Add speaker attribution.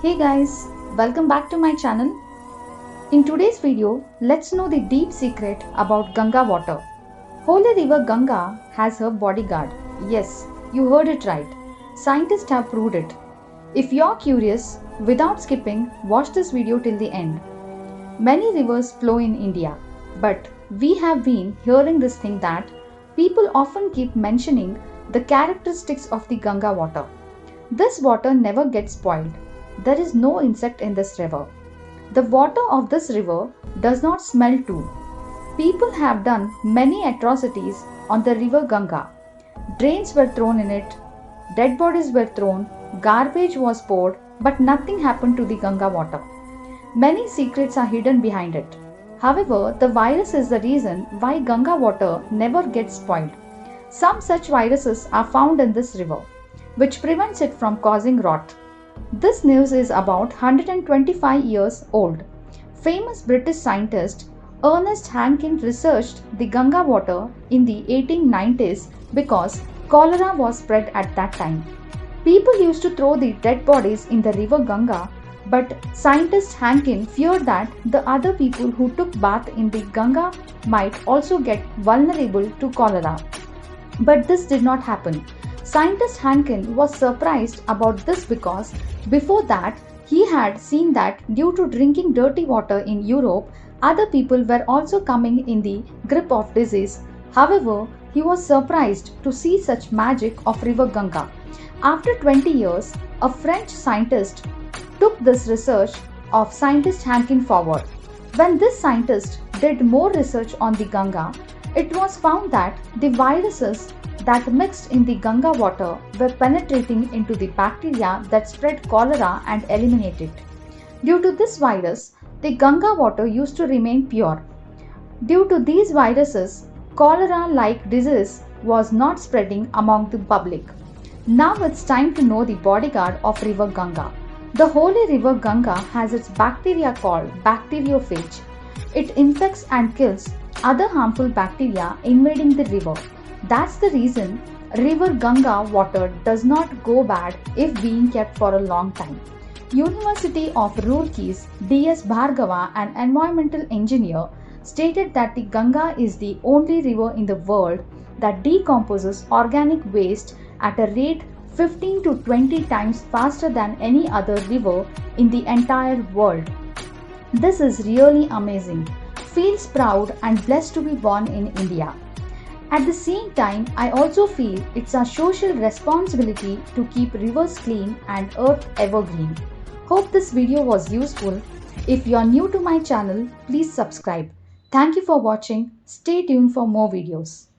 Speaker 1: Hey guys, welcome back to my channel. In today's video, let's know the deep secret about Ganga water. Holy river Ganga has her bodyguard. Yes, you heard it right. Scientists have proved it. If you're curious, without skipping, watch this video till the end. Many rivers flow in India, but we have been hearing this thing that people often keep mentioning the characteristics of the Ganga water. This water never gets spoiled. There is no insect in this river. The water of this river does not smell too. People have done many atrocities on the river Ganga. Drains were thrown in it, dead bodies were thrown, garbage was poured, but nothing happened to the Ganga water. Many secrets are hidden behind it. However, the virus is the reason why Ganga water never gets spoiled. Some such viruses are found in this river, which prevents it from causing rot. This news is about 125 years old. Famous British scientist Ernest Hankin researched the Ganga water in the 1890s because cholera was spread at that time. People used to throw the dead bodies in the river Ganga, but scientist Hankin feared that the other people who took bath in the Ganga might also get vulnerable to cholera. But this did not happen. Scientist Hankin was surprised about this because before that he had seen that due to drinking dirty water in Europe, other people were also coming in the grip of disease. However, he was surprised to see such magic of river Ganga. After 20 years, a French scientist took this research of scientist Hankin forward. When this scientist did more research on the Ganga, it was found that the viruses that mixed in the Ganga water were penetrating into the bacteria that spread cholera and eliminate it. Due to this virus, the Ganga water used to remain pure. Due to these viruses, cholera-like disease was not spreading among the public. Now it's time to know the bodyguard of river Ganga. The holy river Ganga has its bacteria called bacteriophage. It infects and kills other harmful bacteria invading the river. That's the reason river Ganga water does not go bad if being kept for a long time. University of Roorkee's D.S. Bhargava, an environmental engineer, stated that the Ganga is the only river in the world that decomposes organic waste at a rate 15 to 20 times faster than any other river in the entire world. This is really amazing. Feels proud and blessed to be born in India. At the same time, I also feel it's our social responsibility to keep rivers clean and earth evergreen. Hope this video was useful. If you are new to my channel, please subscribe. Thank you for watching. Stay tuned for more videos.